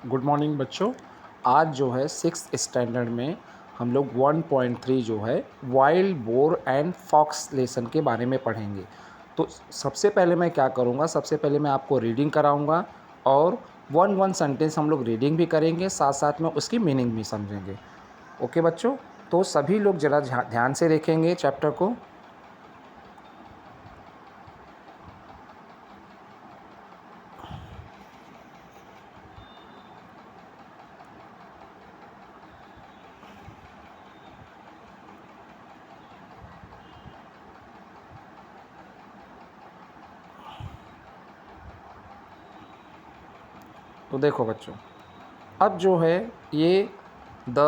Good morning बच्चों। आज जो है सिक्स स्टैंडर्ड में हम लोग 1.3 जो है wild boar and fox lesson के बारे में पढ़ेंगे। तो सबसे पहले मैं क्या करूँगा, सबसे पहले मैं आपको रीडिंग कराऊँगा और वन वन सेंटेंस हम लोग रीडिंग भी करेंगे, साथ साथ में उसकी मीनिंग भी समझेंगे। ओके बच्चों, तो सभी लोग ज़रा ध्यान से देखेंगे चैप्टर को। तो देखो बच्चों, अब जो है ये the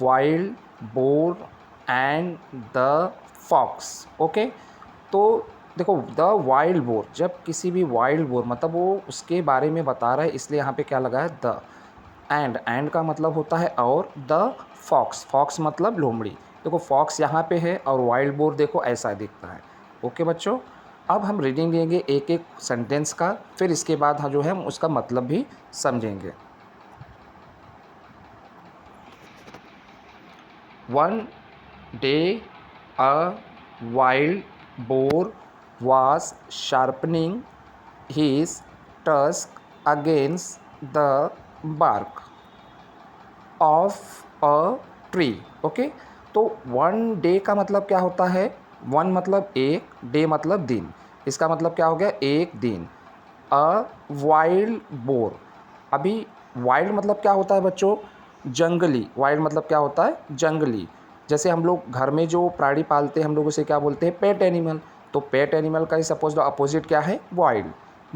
wild boar and the fox. Okay, तो देखो द वाइल्ड बोर, जब किसी भी वाइल्ड बोर मतलब वो उसके बारे में बता रहा है, इसलिए यहाँ पे क्या लगा है द। एंड का मतलब होता है और, द फॉक्स, फॉक्स मतलब लोमड़ी। देखो फॉक्स यहाँ पे है और वाइल्ड बोर देखो ऐसा दिखता है। ओके बच्चों, अब हम रीडिंग लेंगे एक एक सेंटेंस का, फिर इसके बाद जो है हम उसका मतलब भी समझेंगे। One day a wild boar was sharpening his tusk against the bark of a tree। Okay, तो वन डे का मतलब क्या होता है, वन मतलब एक, डे मतलब दिन। इसका मतलब क्या हो गया, एक दिन। अ वाइल्ड बोर, अभी वाइल्ड मतलब क्या होता है बच्चों, जंगली। वाइल्ड मतलब क्या होता है, जंगली। जैसे हम लोग घर में जो प्राणी पालते हैं हम लोग उसे क्या बोलते हैं, पेट एनिमल। तो पेट एनिमल का ही सपोज अपोजिट क्या है, वाइल्ड।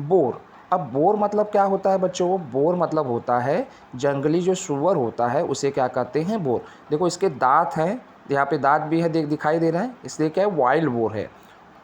बोर, अब बोर मतलब क्या होता है बच्चों, बोर मतलब होता है जंगली जो सुअर होता है उसे क्या कहते हैं, बोर। देखो इसके दांत हैं, यहाँ पे दांत भी है, दिखाई दे रहा है, इसलिए क्या है, वाइल्ड बोर है।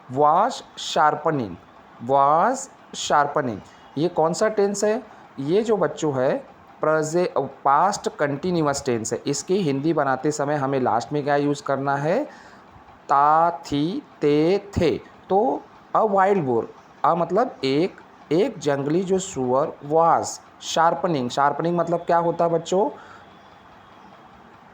वाज शार्पनिंग, वाज शार्पनिंग, ये कौन सा टेंस है, ये जो बच्चों है पास्ट कंटिन्यूअस टेंस है। इसकी हिंदी बनाते समय हमें लास्ट में क्या यूज़ करना है, ता थी ते थे। तो अ वाइल्ड बोर, अ मतलब एक, एक जंगली जो सुअर, वाज शार्पनिंग, शार्पनिंग मतलब क्या होता है बच्चों,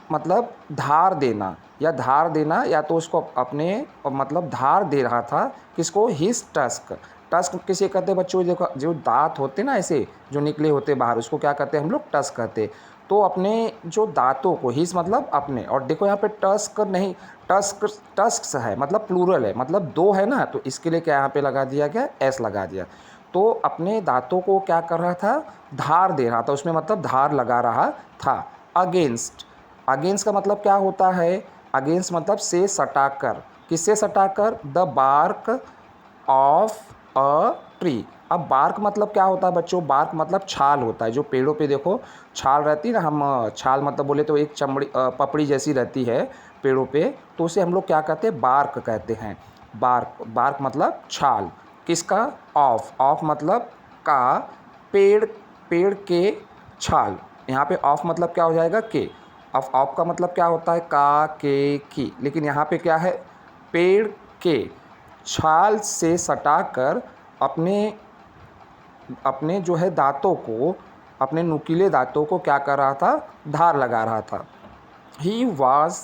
मतलब धार देना या धार देना, या तो उसको अपने मतलब धार दे रहा था, किसको, हिज टस्क। टस्क किसे कहते हैं बच्चों, देखो जो दांत होते ना ऐसे जो निकले होते बाहर, उसको क्या कहते हैं हम लोग, टस्क कहते। तो अपने जो दांतों को, हिज मतलब अपने, और देखो यहाँ पे टस्क नहीं, टस्क टस्क्स है मतलब प्लूरल है, मतलब दो है ना, तो इसके लिए क्या यहाँ पे लगा दिया गया, एस लगा दिया। तो अपने दांतों को क्या कर रहा था, धार दे रहा था, उसमें मतलब धार लगा रहा था। अगेंस्ट, अगेंस्ट का मतलब क्या होता है, अगेंस्ट मतलब से सटाकर, किससे सटाकर, the bark of a tree. अब बार्क मतलब क्या होता है बच्चों, बार्क मतलब छाल होता है, जो पेड़ों पे देखो छाल रहती है ना, हम छाल मतलब बोले तो एक चमड़ी पपड़ी जैसी रहती है पेड़ों पे, तो उसे हम लोग क्या कहते हैं, बार्क कहते हैं। बार्क, बार्क मतलब छाल, किसका, ऑफ, ऑफ मतलब का, पेड़, पेड़ के छाल। यहाँ पे ऑफ मतलब क्या हो जाएगा, के। अब ऑफ का मतलब क्या होता है, का, के, की, लेकिन यहाँ पे क्या है, पेड़ के छाल से सटाकर अपने, अपने जो है दांतों को, अपने नुकीले दांतों को क्या कर रहा था, धार लगा रहा था। He was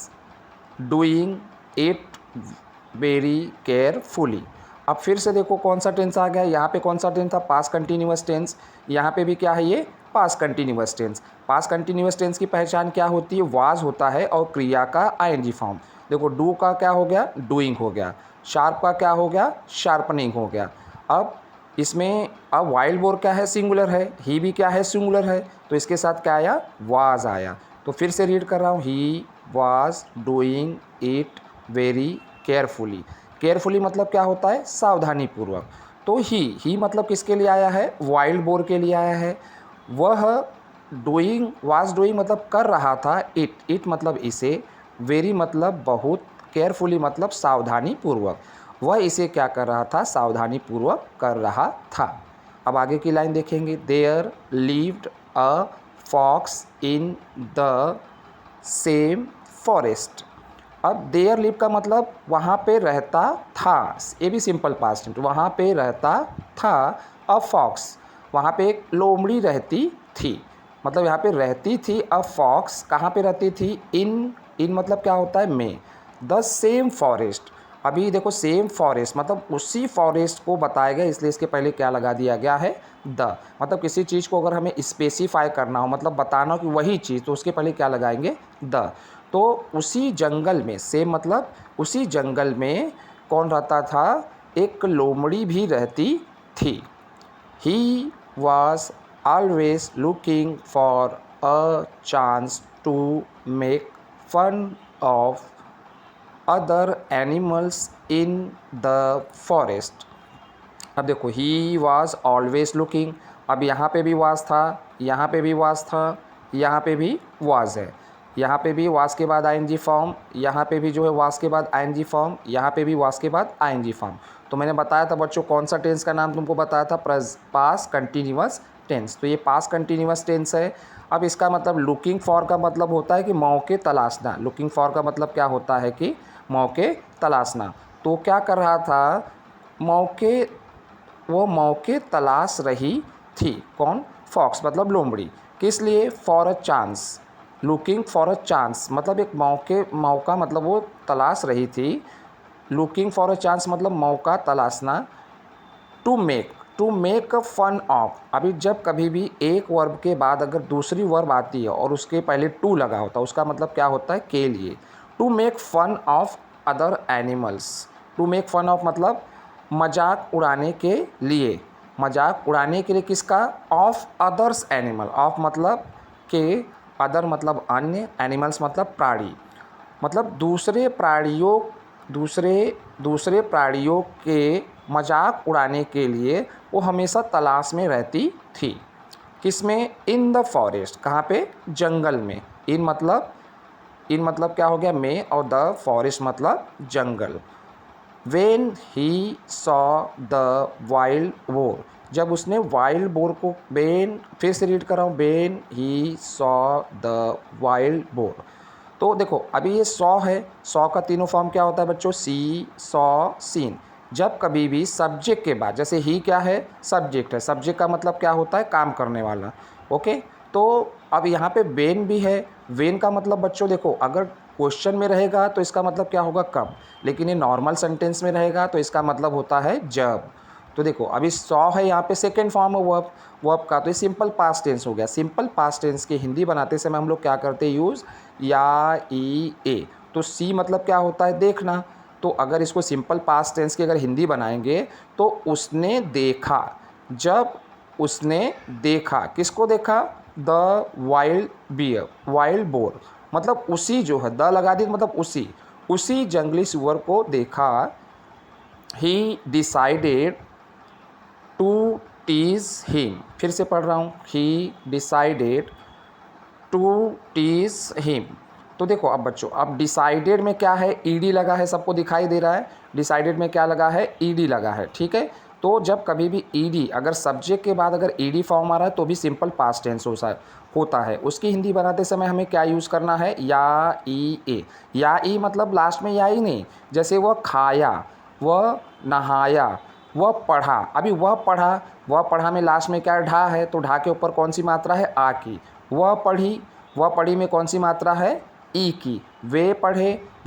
doing it very carefully. अब फिर से देखो कौन सा टेंस आ गया, यहाँ पे कौन सा टेंस था, पास्ट कंटिन्यूअस टेंस। यहाँ पे भी क्या है, ये past continuous tense. Past continuous tense की पहचान क्या होती है, वाज होता है और क्रिया का आईएनजी फॉर्म। देखो डू का क्या हो गया, डूइंग हो गया। शार्प का क्या हो गया, शार्पनिंग हो गया। अब इसमें अब वाइल्ड बोर क्या है, सिंगुलर है, ही भी क्या है, सिंगुलर है, तो इसके साथ क्या आया, वाज आया। तो फिर से रीड कर रहा हूँ, he was doing it very carefully. Carefully मतलब क्या होता है, सावधानी पूर्वक। तो ही मतलब किसके लिए आया है, वाइल्ड बोर के लिए आया है। वह डूइंग, वाज डूइंग मतलब कर रहा था, इट मतलब इसे, वेरी मतलब बहुत, केयरफुली मतलब सावधानी पूर्वक। वह इसे क्या कर रहा था, सावधानी पूर्वक कर रहा था। अब आगे की लाइन देखेंगे, there lived a fox in the same forest. अब देयर लिव का मतलब वहाँ पे रहता था, ये भी सिंपल पास्ट टेंस, वहाँ पे रहता था। अ फॉक्स, वहाँ पे एक लोमड़ी रहती थी, मतलब यहाँ पे रहती थी। अ फॉक्स कहाँ पे रहती थी? इन मतलब क्या होता है? में। द सेम फॉरेस्ट, अभी देखो सेम फॉरेस्ट मतलब उसी फॉरेस्ट को बताया गया, इसलिए इसके पहले क्या लगा दिया गया है? द। मतलब किसी चीज़ को अगर हमें स्पेसिफाई करना हो, मतलब बताना हो कि वही चीज़, तो उसके पहले क्या लगाएंगे? द। तो उसी जंगल में, सेम मतलब उसी जंगल में कौन रहता था? एक लोमड़ी भी रहती थी। He was always looking for a chance to make fun of other animals in the forest. अब देखो ही वॉज ऑलवेज लुकिंग, अब यहाँ पे भी वाज था, यहाँ पे भी वाज था, यहाँ पे भी वाज है, यहाँ पे भी वाज के बाद आईएनजी फॉर्म, यहाँ पे भी जो है वाज के बाद आईएनजी फॉर्म, यहाँ पे भी वाज के बाद आईएनजी फॉर्म। तो मैंने बताया था बच्चों, कौन सा टेंस का नाम तुमको बताया था? Past continuous tense. तो ये पास्ट कंटिन्यूअस टेंस है। अब इसका मतलब लुकिंग फॉर का मतलब होता है कि मौके तलाशना। लुकिंग फॉर का मतलब क्या होता है? कि मौके तलाशना। तो क्या कर रहा था? मौके, वो मौके तलाश रही थी। कौन? फॉक्स मतलब लोमड़ी। किस लिए? For a chance, looking for a chance मतलब एक मौका मतलब वो तलाश रही थी। लुकिंग फॉर अ चांस मतलब मौका तलाशना। To make a fun of, अभी जब कभी भी एक वर्ब के बाद अगर दूसरी वर्ब आती है और उसके पहले टू लगा होता है, उसका मतलब क्या होता है? के लिए। To make fun of other animals, to make fun of मतलब मजाक उड़ाने के लिए। मजाक उड़ाने के लिए किसका? ऑफ अदर्स एनिमल, ऑफ मतलब के, अदर मतलब अन्य, एनिमल्स मतलब प्राणी, मतलब दूसरे प्राणियों के मजाक उड़ाने के लिए वो हमेशा तलाश में रहती थी। किसमें? इन द फॉरेस्ट, कहाँ पे? जंगल में। इन मतलब क्या हो गया? में, और द फॉरेस्ट मतलब जंगल। When he saw the wild boar, जब उसने वाइल्ड बोर को, वेन, फिर से रीड कर रहा हूँ, when he saw the wild bore. तो देखो अभी ये सॉ है, सॉ का तीनों फॉर्म क्या होता है बच्चों? सी, सॉ, सीन। जब कभी भी सब्जेक्ट के बाद, जैसे ही क्या है? सब्जेक्ट है, सब्जेक्ट का मतलब क्या होता है? काम करने वाला। ओके, तो अब यहाँ पे वेन भी है। वेन का मतलब बच्चों देखो, अगर क्वेश्चन में रहेगा तो इसका मतलब क्या होगा? कब। लेकिन ये नॉर्मल सेंटेंस में रहेगा तो इसका मतलब होता है जब। तो देखो अभी सॉ है, यहाँ पे सेकेंड फॉर्म है वर्ब का, तो ये सिंपल पास्ट टेंस हो गया। सिंपल पास्ट टेंस की हिंदी बनाते समय हम लोग क्या करते हैं? यूज़ या, ई, ए। तो सी मतलब क्या होता है? देखना। तो अगर इसको सिंपल पास्ट टेंस की अगर हिंदी बनाएंगे तो उसने देखा, जब उसने देखा, किसको देखा? The wild bear, wild boar, मतलब उसी जो है, द लगा दी मतलब उसी जंगली सुअर को देखा। He decided to tease him, फिर से पढ़ रहा हूँ, he decided to tease him. तो देखो अब बच्चों, अब डिसाइडेड में क्या है? ईडी लगा है, सबको दिखाई दे रहा है। डिसाइडेड में क्या लगा है? ईडी लगा है, ठीक है। तो जब कभी भी ईडी, अगर सब्जेक्ट के बाद अगर ईडी फॉर्म आ रहा है तो भी सिंपल पास्ट टेंस होता है। उसकी हिंदी बनाते समय हमें क्या यूज़ करना है? या, ई, ए। या, ई मतलब लास्ट में या ही नहीं, जैसे वह खाया, वह नहाया, वह पढ़ा। अभी वह पढ़ा में लास्ट में क्या ढा है, तो ढा के ऊपर कौन सी मात्रा है? आ की। वह पढ़ी में कौन सी मात्रा है? ई की। वे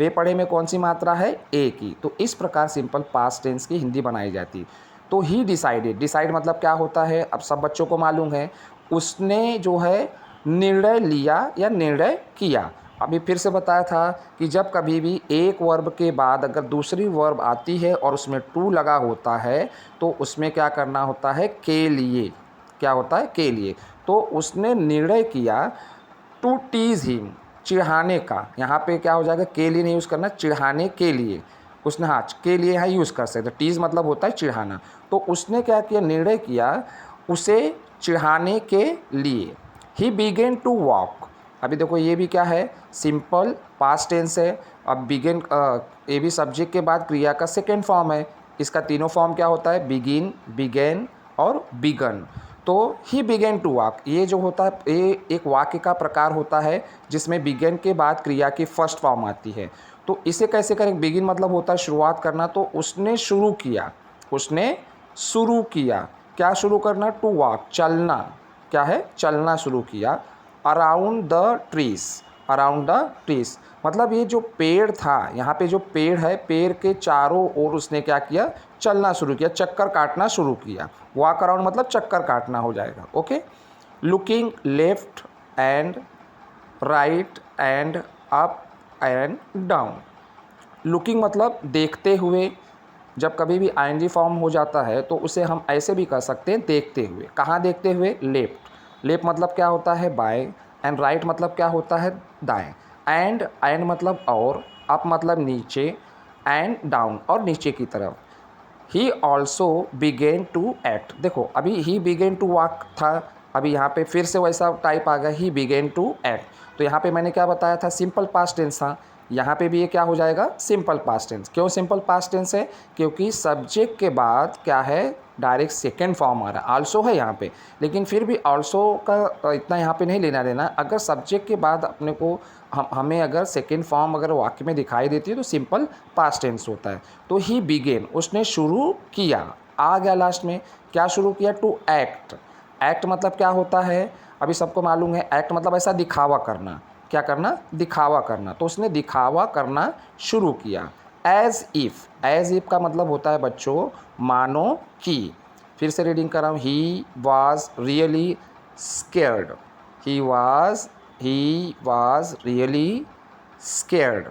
पढ़े में कौन सी मात्रा है? ए की। तो इस प्रकार सिंपल पास्ट टेंस की हिंदी बनाई जाती। तो ही डिसाइडेड, डिसाइड मतलब क्या होता है? अब सब बच्चों को मालूम है, उसने जो है निर्णय लिया या निर्णय किया। अभी फिर से बताया था कि जब कभी भी एक वर्ब के बाद अगर दूसरी वर्ब आती है और उसमें टू लगा होता है तो उसमें क्या करना होता है? के लिए। क्या होता है? के लिए। तो उसने निर्णय किया टू टीज हिम, चिढ़ाने का। यहाँ पे क्या हो जाएगा? के लिए नहीं यूज़ करना, चिढ़ाने के लिए। उसने, हाँ, के लिए यहाँ यूज़ कर सकते। टीज मतलब होता है चिढ़ाना। तो उसने क्या किया? निर्णय किया उसे चिढ़ाने के लिए। ही बिगेन टू वॉक, अभी देखो ये भी क्या है? सिंपल पास्ट टेंस है। अब बिगिन, ये भी सब्जेक्ट के बाद क्रिया का सेकेंड फॉर्म है। इसका तीनों फॉर्म क्या होता है? बिगिन, बिगेन और बिगन। तो ही बिगेन टू वॉक, ये जो होता है ये एक वाक्य का प्रकार होता है जिसमें बिगेन के बाद क्रिया की फर्स्ट फॉर्म आती है। तो इसे कैसे करें? बिगिन मतलब होता है शुरुआत करना, तो उसने शुरू किया। क्या शुरू करना? टू वॉक, चलना। क्या है, चलना शुरू किया। Around the trees, around the trees मतलब ये जो पेड़ था, यहाँ पे जो पेड़ है, पेड़ के चारों ओर उसने क्या किया, चलना शुरू किया, चक्कर काटना शुरू किया। वॉक अराउंड मतलब चक्कर काटना हो जाएगा। Okay. Looking left and right and up and down. Looking मतलब देखते हुए, जब कभी भी आईएनजी फॉर्म हो जाता है तो उसे हम ऐसे भी कर सकते हैं, देखते हुए। कहाँ देखते हुए, लेफ्ट। लेफ्ट मतलब क्या होता है, बाएं। एंड राइट मतलब क्या होता है, दाएं। एंड मतलब और, अप मतलब नीचे, एंड डाउन और नीचे की तरफ। He also began to act. देखो अभी ही बिगेन टू वॉक था, अभी यहाँ पे फिर से वैसा टाइप आ गया, ही बिगेन टू एक्ट। तो यहाँ पे मैंने क्या बताया था, सिंपल पास्ट टेंस था। यहाँ पे भी ये क्या हो जाएगा, सिंपल पास्ट टेंस। क्यों सिंपल पास्ट टेंस है, क्योंकि सब्जेक्ट के बाद क्या है, डायरेक्ट सेकेंड फॉर्म आ रहा है। आल्सो है यहाँ पे, लेकिन फिर भी आल्सो का इतना यहाँ पे नहीं लेना देना। अगर सब्जेक्ट के बाद अपने को हमें अगर सेकेंड फॉर्म अगर वाक्य में दिखाई देती है तो सिंपल पास्ट टेंस होता है। तो ही बिगेन, उसने शुरू किया, आ गया लास्ट में, क्या शुरू किया, टू एक्ट। एक्ट मतलब क्या होता है, अभी सबको मालूम है, एक्ट मतलब ऐसा दिखावा करना। क्या करना, दिखावा करना। तो उसने दिखावा करना शुरू किया। एज इफ़ का मतलब होता है बच्चों, मानो कि। फिर से रीडिंग कर रहा हूँ, he was really scared. He was really scared.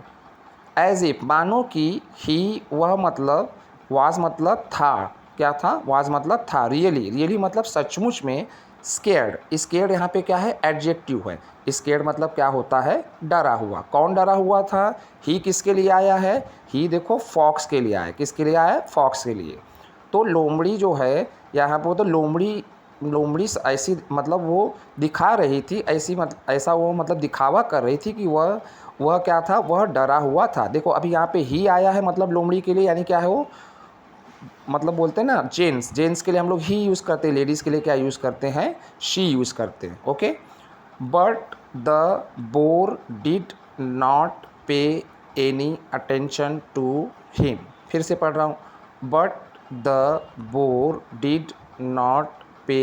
As if मानो कि, ही वह मतलब, वाज मतलब था, क्या था, वाज मतलब था, रियली मतलब सचमुच में, स्केर्ड यहाँ पे क्या है, एडजेक्टिव है। स्केर्ड मतलब क्या होता है, डरा हुआ। कौन डरा हुआ था, ही किसके लिए आया है, ही देखो फॉक्स के लिए आया है। किसके लिए आया है, फॉक्स के लिए। तो लोमड़ी जो है यहाँ पे, तो लोमड़ी ऐसी मतलब वो दिखा रही थी, ऐसा वो मतलब दिखावा कर रही थी कि वह क्या था, वह डरा हुआ था। देखो अभी यहाँ पे ही आया है मतलब लोमड़ी के लिए, यानी क्या है वो, मतलब बोलते हैं ना जेंट्स के लिए हम लोग ही यूज़ करते हैं, लेडीज़ के लिए क्या यूज़ करते हैं, शी यूज़ करते हैं। Okay. But the bore did not पे एनी अटेंशन टू हिम। फिर से पढ़ रहा हूँ, but the bore did not पे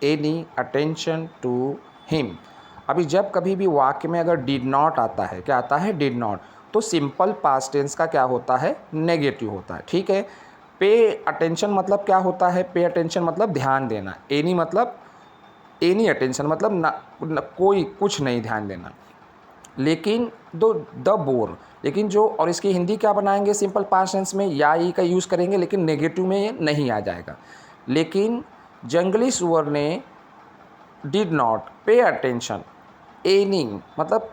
एनी अटेंशन टू हिम। अभी जब कभी भी वाक्य में अगर डिड नॉट आता है, क्या आता है, डिड नॉट, तो सिंपल पास्ट टेंस का क्या होता है, नेगेटिव होता है। ठीक है। पे अटेंशन मतलब क्या होता है, पे अटेंशन मतलब ध्यान देना। एनी मतलब, एनी अटेंशन मतलब न कोई कुछ नहीं ध्यान देना। लेकिन दो द बोर, लेकिन जो, और इसकी हिंदी क्या बनाएंगे, सिंपल पास्ट टेंस में या ई का यूज़ करेंगे, लेकिन नेगेटिव में ये नहीं आ जाएगा। लेकिन जंगली सुअर ने did not pay attention any मतलब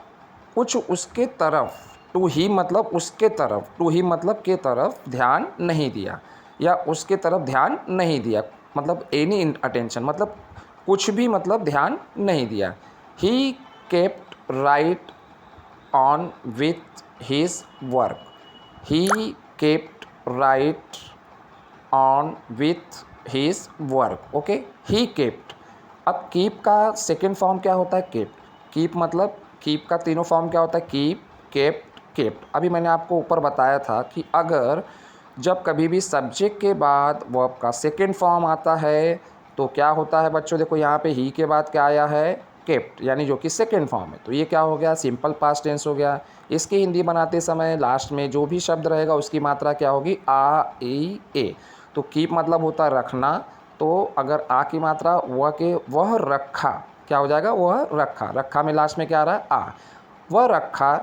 कुछ उसके तरफ, टू ही मतलब उसके तरफ, टू ही मतलब के तरफ ध्यान नहीं दिया, या उसके तरफ ध्यान नहीं दिया, मतलब एनी अटेंशन मतलब कुछ भी मतलब ध्यान नहीं दिया। He kept right on with his work. He kept right on with his work. Okay. He kept, अब कीप का सेकेंड फॉर्म क्या होता है, केप्ट। कीप मतलब, कीप का तीनों फॉर्म क्या होता है, कीप, केप्ट, केप्ट। अभी मैंने आपको ऊपर बताया था कि अगर जब कभी भी सब्जेक्ट के बाद वर्ब का सेकेंड फॉर्म आता है तो क्या होता है बच्चों, देखो यहाँ पे ही के बाद क्या आया है, केप्ट, यानी जो कि सेकेंड फॉर्म है। तो ये क्या हो गया, सिंपल पास्ट टेंस हो गया। इसकी हिंदी बनाते समय लास्ट में जो भी शब्द रहेगा उसकी मात्रा क्या होगी, आ, ई, ए। तो कीप मतलब होता है रखना, तो अगर आ की मात्रा वह के, वह रखा, क्या हो जाएगा, वह रखा। रखा में लास्ट में क्या आ रहा है, आ। वह रखा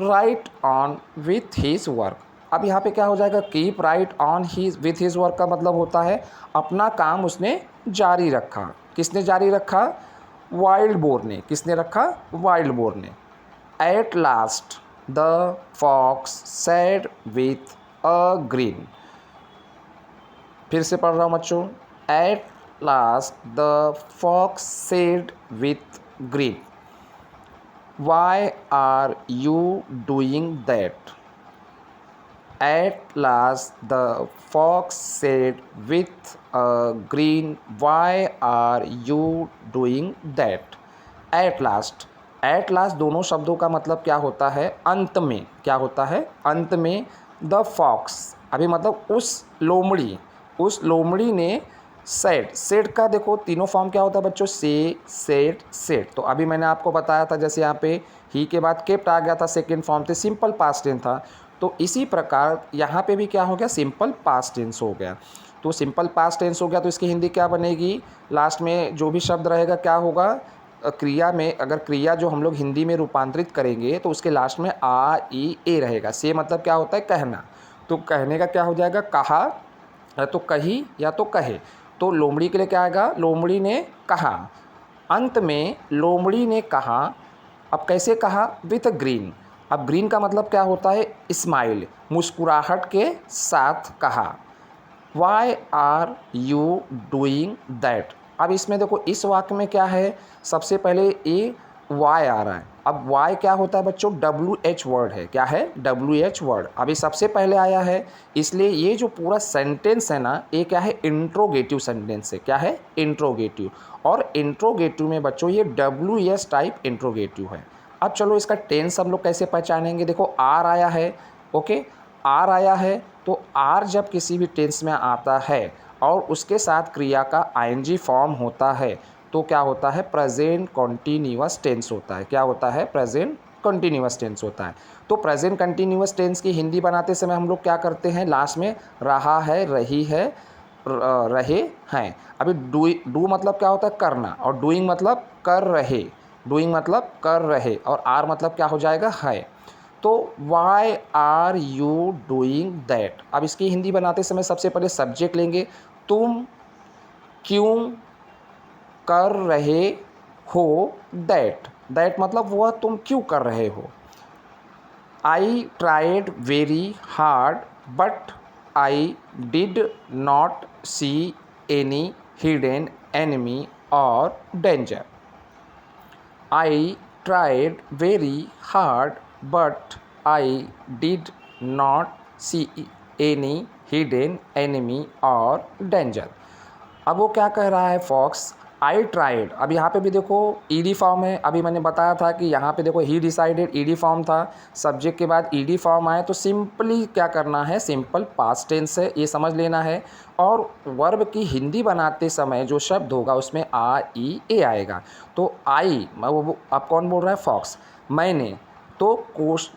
right on with his work. अब यहाँ पे क्या हो जाएगा, keep right on his with his work का मतलब होता है अपना काम उसने जारी रखा। किसने जारी रखा, वाइल्ड बोर ने। किसने रखा, वाइल्ड बोर ने। At last the fox said with a grin. फिर से पढ़ रहा हूँ बच्चों, at last the fox said with grin. Why are you doing that. At last the fox said with a grin, why are you doing that. At last दोनों शब्दों का मतलब क्या होता है, अंत में। क्या होता है, अंत में। द फॉक्स अभी मतलब उस लोमड़ी ने सेड, सेड का देखो तीनों फॉर्म क्या होता है बच्चों, से, सेड, सेड। तो अभी मैंने आपको बताया था जैसे यहाँ पे ही के बाद केप्ट आ गया था, सेकेंड फॉर्म थे, सिंपल पास्ट टेंस था। तो इसी प्रकार यहाँ पे भी क्या हो गया, सिंपल पास्ट टेंस हो गया। तो सिंपल पास्ट टेंस हो गया तो इसकी हिंदी क्या बनेगी, लास्ट में जो भी शब्द रहेगा क्या होगा, क्रिया में, अगर क्रिया जो हम लोग हिंदी में रूपांतरित करेंगे तो उसके लास्ट में आ ई ए रहेगा। से मतलब क्या होता है, कहना। तो कहने का क्या हो जाएगा, कहा, या तो कही या तो कहे। तो लोमड़ी के लिए क्या आएगा, लोमड़ी ने कहा। अंत में लोमड़ी ने कहा, अब कैसे कहा, विथ ग्रीन। अब ग्रीन का मतलब क्या होता है, स्माइल, मुस्कुराहट के साथ कहा। Why are you doing that. अब इसमें देखो इस वाक्य में क्या है, सबसे पहले ये वाई आ रहा है। अब वाई क्या होता है बच्चों, WH वर्ड है, क्या है, WH वर्ड अभी सबसे पहले आया है, इसलिए ये जो पूरा सेंटेंस है ना, ये क्या है, इंट्रोगेटिव सेंटेंस है। क्या है, इंट्रोगेटिव। और इंट्रोगेटिव में बच्चों ये WS टाइप इंट्रोगेटिव है। अब चलो इसका टेंस हम लोग कैसे पहचानेंगे, देखो आर आया है, ओके, आर आया है। तो आर जब किसी भी टेंस में आता है और उसके साथ क्रिया का ING फॉर्म होता है तो क्या होता है, प्रेजेंट कॉन्टीन्यूअस टेंस होता है। क्या होता है, प्रेजेंट कॉन्टीन्यूअस टेंस होता है। तो प्रेजेंट कंटिन्यूअस टेंस की हिंदी बनाते समय हम लोग क्या करते हैं, लास्ट में रहा है, रही है, रहे हैं। अभी डू मतलब क्या होता है, करना, और डूइंग मतलब कर रहे, डूइंग मतलब कर रहे, और आर मतलब क्या हो जाएगा, है। तो why are you doing that. अब इसकी हिंदी बनाते समय सबसे पहले सब्जेक्ट लेंगे, तुम क्यों कर रहे हो दैट। दैट मतलब वह तुम क्यों कर रहे हो। I tried very hard but I did not see any hidden enemy और danger. I tried very hard, but I did not see any hidden enemy or danger। अब वो क्या कह रहा है फॉक्स, आई ट्राइड। अब यहाँ पे भी देखो ईडी फॉर्म है, अभी मैंने बताया था कि यहाँ पे देखो ही डिसाइडेड ईडी फॉर्म था, सब्जेक्ट के बाद ईडी फॉर्म आए तो सिंपली क्या करना है, सिंपल पास्ट टेंस है, ये समझ लेना है। और वर्ब की हिंदी बनाते समय जो शब्द होगा उसमें आ ई ए आएगा। तो आई, अब कौन बोल रहा है, फॉक्स। मैंने, तो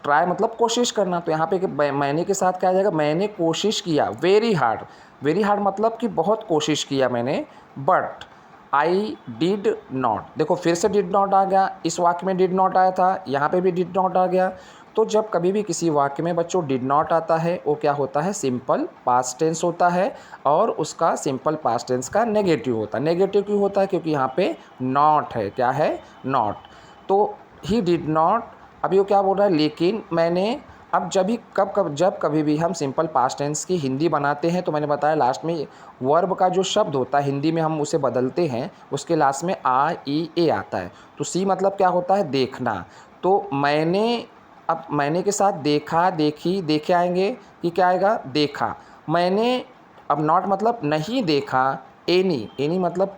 ट्राई मतलब कोशिश करना, तो यहाँ पे मैंने के साथ क्या आ जाएगा, मैंने कोशिश किया, वेरी हार्ड। वेरी हार्ड मतलब कि बहुत कोशिश किया मैंने, बट आई डिड नॉट। देखो फिर से डिड नॉट आ गया, इस वाक्य में डिड नॉट आया था, यहाँ पे भी डिड नॉट आ गया। तो जब कभी भी किसी वाक्य में बच्चों डिड नॉट आता है वो क्या होता है, सिंपल पास्ट टेंस होता है, और उसका सिंपल पास्ट टेंस का नेगेटिव होता है। नेगेटिव क्यों होता है, क्योंकि यहाँ पे नॉट है, क्या है, नॉट। तो ही डिड नॉट, अभी वो क्या बोल रहा है, लेकिन मैंने। अब जब कभी भी हम सिंपल पास्ट टेंस की हिंदी बनाते हैं तो मैंने बताया लास्ट में वर्ब का जो शब्द होता है हिंदी में हम उसे बदलते हैं, उसके लास्ट में आ ई ए आता है। तो सी मतलब क्या होता है, देखना। तो मैंने, अब मैंने के साथ देखा, देखी, देखे आएंगे कि क्या आएगा, देखा मैंने। अब नॉट मतलब नहीं देखा, एनी, एनी मतलब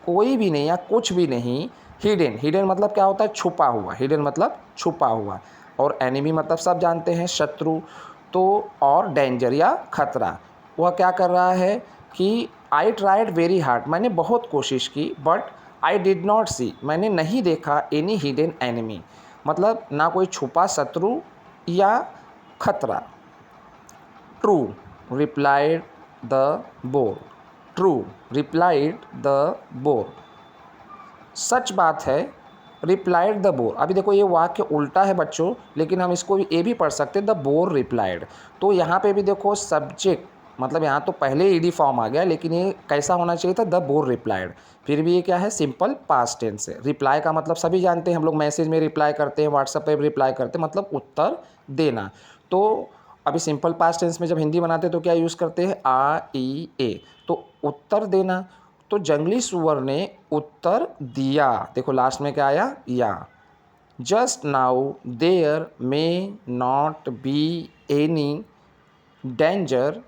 कोई भी नहीं या कुछ भी नहीं। हिडन, हिडन मतलब क्या होता है, छुपा हुआ, हिडन मतलब छुपा हुआ। और एनिमी मतलब सब जानते हैं, शत्रु। तो और डेंजर या खतरा। वह क्या कर रहा है कि आई ट्राइड वेरी हार्ड, मैंने बहुत कोशिश की, बट आई डिड नॉट सी, मैंने नहीं देखा, एनी हिडन एनिमी मतलब ना कोई छुपा शत्रु या खतरा। True replied the boar, true replied the boar, सच बात है, रिप्लाइड द बोर। अभी देखो ये वाक्य उल्टा है बच्चों, लेकिन हम इसको ये भी पढ़ सकते हैं, द बोर रिप्लाइड। तो यहाँ पे भी देखो सब्जेक्ट मतलब यहाँ तो पहले ईडी फॉर्म आ गया, लेकिन ये कैसा होना चाहिए था, द बोर रिप्लाइड। फिर भी ये क्या है, सिंपल पास्ट टेंस है। रिप्लाई का मतलब सभी जानते हैं, हम लोग मैसेज में रिप्लाई करते हैं, व्हाट्सएप पे रिप्लाई करते हैं, मतलब उत्तर देना। तो अभी सिंपल पास्ट टेंस में जब हिंदी बनाते हैं तो क्या यूज़ करते हैं, आ ई ए। तो उत्तर देना, तो जंगली सुअर ने उत्तर दिया, देखो लास्ट में क्या आया, या। Just now there may not be any danger,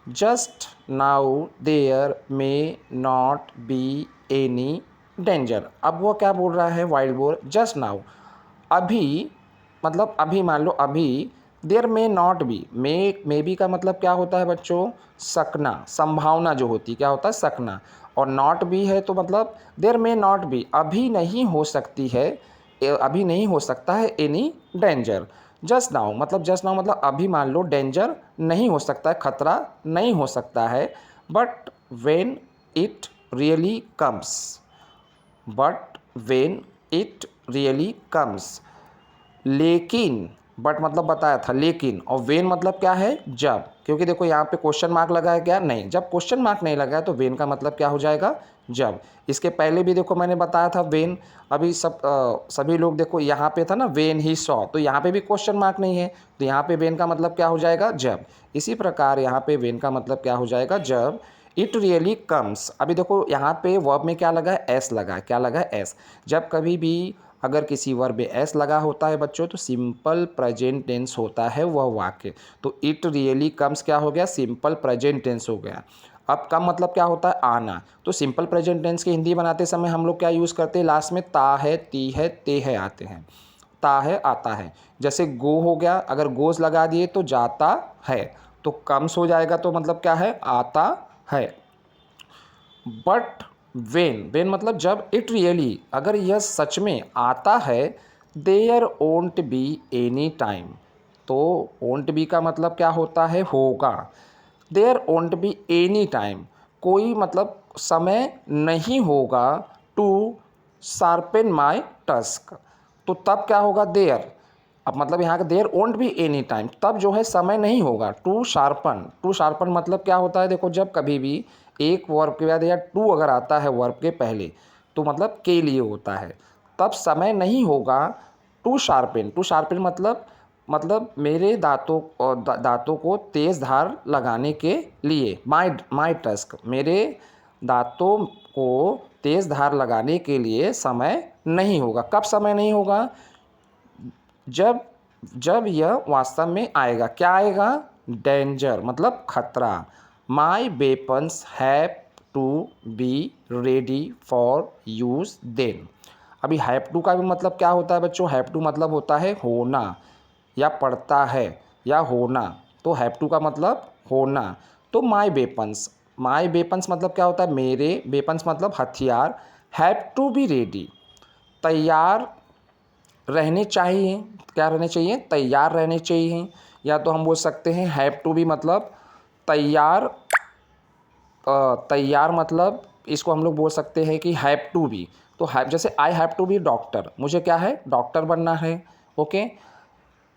just now there may not be any danger. अब वो क्या बोल रहा है, वाइल्ड बोर, जस्ट नाउ, अभी मतलब अभी, मान लो अभी there may not be, may be का मतलब क्या होता है बच्चों, सकना, संभावना जो होती है क्या होता है, सकना। और नॉट बी है तो मतलब देयर मे नॉट बी, अभी नहीं हो सकती है, अभी नहीं हो सकता है एनी डेंजर। जस्ट नाउ मतलब जस्ट नाउ मतलब अभी मान लो डेंजर नहीं हो सकता है, खतरा नहीं हो सकता है। But when it really comes, but when it really comes, लेकिन, बट मतलब बताया था लेकिन, और वेन मतलब क्या है, जब, क्योंकि देखो यहाँ पे क्वेश्चन मार्क लगा है क्या, नहीं, जब क्वेश्चन मार्क नहीं लगा है तो वेन का मतलब क्या हो जाएगा, जब। इसके पहले भी देखो मैंने बताया था वेन, अभी सभी लोग देखो यहाँ पे था ना वेन ही सॉ, तो यहाँ पे भी क्वेश्चन मार्क नहीं है, तो यहाँ पे वेन का मतलब क्या हो जाएगा, जब। इसी प्रकार यहाँ पे वेन का मतलब क्या हो जाएगा, जब इट रियली कम्स। अभी देखो यहाँ पे वर्ब में क्या लगा है, एस लगा है, क्या लगा है, एस। जब कभी भी अगर किसी वर्ब में एस लगा होता है बच्चों तो सिंपल प्रेजेंट टेंस होता है वह वाक्य। तो इट रियली कम्स क्या हो गया, सिंपल प्रेजेंट टेंस हो गया। अब कम मतलब क्या होता है, आना। तो सिंपल प्रेजेंट टेंस की हिंदी बनाते समय हम लोग क्या यूज़ करते हैं, लास्ट में ता है, ती है, ते है आते हैं। ता है, आता है। जैसे गो हो गया, अगर गोज लगा दिए तो जाता है, तो कम्स हो जाएगा, तो मतलब क्या है, आता है। बट वेन मतलब जब, इट रियली अगर यह सच में आता है, देयर ओंट बी एनी टाइम। तो ओंट बी का मतलब क्या होता है, होगा। देयर ओंट बी एनी टाइम, कोई मतलब समय नहीं होगा, टू शार्पेन माई टस्क। तो तब क्या होगा, देयर, अब मतलब यहाँ का देयर ओंट बी एनी टाइम, तब जो है समय नहीं होगा, टू शार्पन। टू शार्पन मतलब क्या होता है, देखो जब कभी भी एक वर्ब के बाद या टू अगर आता है वर्ब के पहले तो मतलब के लिए होता है, तब समय नहीं होगा, टू शार्पेन। टू शार्पेन मतलब मेरे दांतों को तेज़ धार लगाने के लिए, माई टस्क, मेरे दांतों को तेज़ धार लगाने के लिए समय नहीं होगा। कब समय नहीं होगा, जब जब यह वास्तव में आएगा, क्या आएगा, डेंजर मतलब खतरा। My weapons have to be ready for use then. अभी हैव टू का भी मतलब क्या होता है बच्चों, हैव टू मतलब होता है होना या पड़ता है या होना, तो हैव टू का मतलब होना। तो माई वेपन्स मतलब क्या होता है, मेरे, वेपन्स मतलब हथियार, हैव टू बी रेडी, तैयार रहने चाहिए, क्या रहने चाहिए, तैयार रहने चाहिए। या तो हम बोल सकते हैं हैव टू बी मतलब तैयार, तैयार मतलब इसको हम लोग बोल सकते हैं कि हैव टू बी। तो हैव, जैसे I have to be doctor, मुझे क्या है, डॉक्टर बनना है, okay.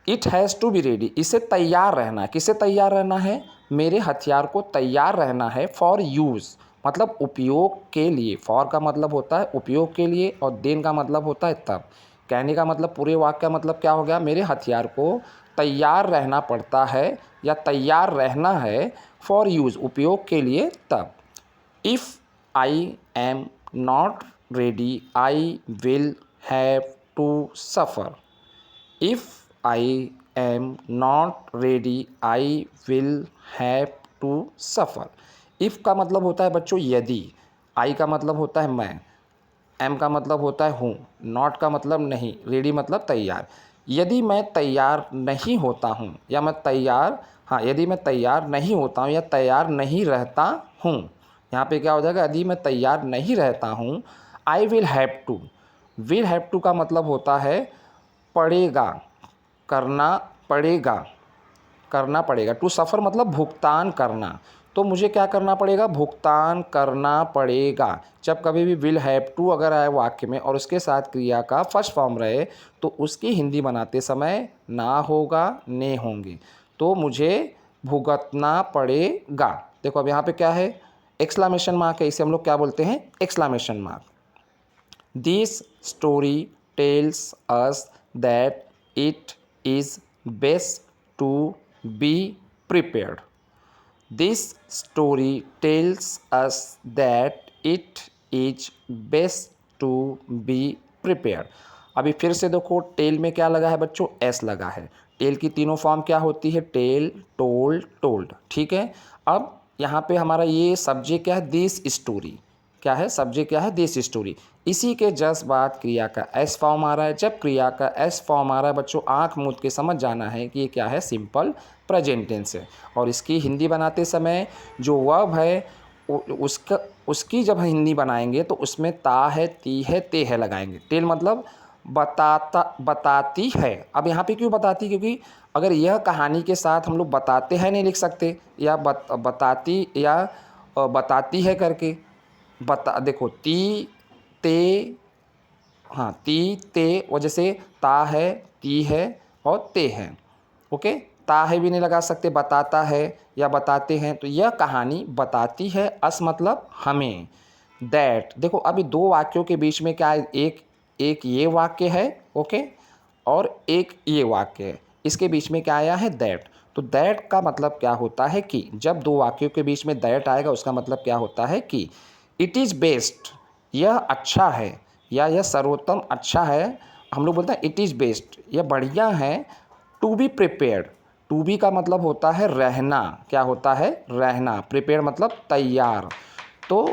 It has to be ready, इसे तैयार रहना है, किसे तैयार रहना है, मेरे हथियार को तैयार रहना है, फॉर यूज़ मतलब उपयोग के लिए। फॉर का मतलब होता है उपयोग के लिए और देन का मतलब होता है तब। कहने का मतलब पूरे वाक्य का मतलब क्या हो गया, मेरे हथियार को तैयार रहना पड़ता है या तैयार रहना है, फॉर यूज़ उपयोग के लिए तब। If I am not ready I will have to suffer. If I am not ready I will have to suffer. If का मतलब होता है बच्चों यदि, आई का मतलब होता है मैं, एम का मतलब होता है हूँ, नॉट का मतलब नहीं, रेडी मतलब तैयार। यदि मैं तैयार नहीं होता हूँ या मैं तैयार, हाँ यदि मैं तैयार नहीं होता हूँ या तैयार नहीं रहता हूँ, यहाँ पे क्या हो जाएगा, यदि मैं तैयार नहीं रहता हूँ, आई विल हैव टू का मतलब होता है पड़ेगा, करना पड़ेगा, करना पड़ेगा। टू सफ़र मतलब भुगतान करना, तो मुझे क्या करना पड़ेगा, भुगतान करना पड़ेगा। जब कभी भी विल हैव टू अगर आए वाक्य में और उसके साथ क्रिया का फर्स्ट फॉर्म रहे तो उसकी हिंदी बनाते समय ना होगा, ने होंगे, तो मुझे भुगतना पड़ेगा। देखो अब यहाँ पे क्या है, एक्सक्लामेशन मार्क है, इसे हम लोग क्या बोलते हैं, exclamation mark. This story tells us that it is best to be prepared. This story tells us that it is best to be prepared. अभी फिर से देखो टेल में क्या लगा है बच्चों, एस लगा है। टेल की तीनों फॉर्म क्या होती है, टेल, टोल्ड, टोल्ड, ठीक है। अब यहाँ पे हमारा ये सब्जेक्ट क्या है, दिस स्टोरी, क्या है, सब्जेक्ट क्या है, दिस स्टोरी। इसी के जस्ट बाद क्रिया का एस फॉर्म आ रहा है। जब क्रिया का एस फॉर्म आ रहा है बच्चों, आंख मूंद के समझ जाना है कि ये क्या है, सिंपल प्रेजेंट टेंस है। और इसकी हिंदी बनाते समय जो वर्ब है उसकी जब हिंदी बनाएंगे तो उसमें ता है, ती है, ते है लगाएंगे। टेल मतलब बताती है। अब यहाँ पे क्यों बताती, क्योंकि अगर यह कहानी के साथ हम लोग बताते हैं नहीं लिख सकते, या बताती या बताती है करके देखो ती ते, हाँ ती ते वजह से ता है, ती है और ते है। ओके, ता है भी नहीं लगा सकते, बताता है या बताते हैं। तो यह कहानी बताती है, अस मतलब हमें। दैट, देखो अभी दो वाक्यों के बीच में क्या है, एक ये वाक्य है, ओके, और एक ये वाक्य है, इसके बीच में क्या आया है, दैट। तो दैट का मतलब क्या होता है कि जब दो वाक्यों के बीच में दैट आएगा उसका मतलब क्या होता है कि इट इज़ बेस्ट, यह अच्छा है या यह सर्वोत्तम अच्छा है। हम लोग बोलते हैं इट इज़ बेस्ट, यह बढ़िया है। To be prepared, to be का मतलब होता है रहना, क्या होता है, रहना। प्रिपेयर मतलब तैयार। तो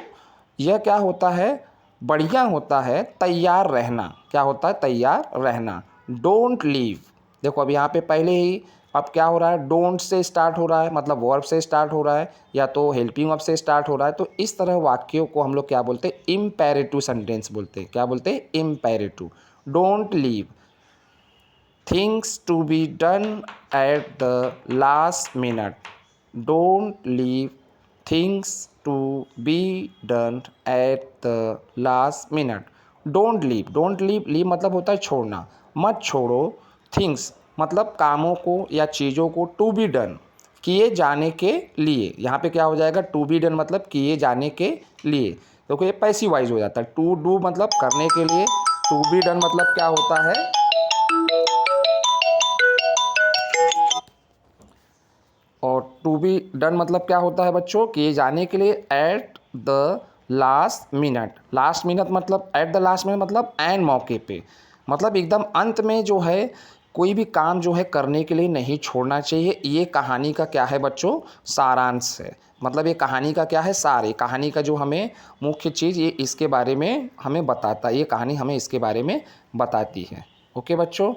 यह क्या होता है, बढ़िया होता है तैयार रहना। क्या होता है, तैयार रहना। डोंट लीव, देखो अब यहाँ पे पहले ही अब क्या हो रहा है, डोंट से स्टार्ट हो रहा है, मतलब वर्ब से स्टार्ट हो रहा है या तो हेल्पिंग वर्ब से स्टार्ट हो रहा है। तो इस तरह वाक्यों को हम लोग क्या बोलते हैं, इम्पेरेटिव सेंटेंस बोलते हैं। क्या बोलते हैं, imperative. Don't leave things to be done at the last minute. Don't leave things to be done at the last minute. Don't leave मतलब होता है छोड़ना, मत छोड़ो। थिंग्स मतलब कामों को या चीज़ों को, टू बी डन किए जाने के लिए। यहाँ पे क्या हो जाएगा, टू बी डन मतलब किए जाने के लिए। देखो ये पैसिव वाइज हो जाता है। टू डू मतलब करने के लिए, टू बी डन मतलब क्या होता है, और टू बी डन मतलब क्या होता है बच्चों, किए जाने के लिए at the last minute. Last minute मतलब एट द लास्ट मिनट मतलब एन मौके पे, मतलब एकदम अंत में जो है कोई भी काम जो है करने के लिए नहीं छोड़ना चाहिए। ये कहानी का क्या है बच्चों, सारांश है। मतलब ये कहानी का क्या है, सार। ये कहानी का जो हमें मुख्य चीज़ ये इसके बारे में हमें बताता है, ये कहानी हमें इसके बारे में बताती है। ओके बच्चों।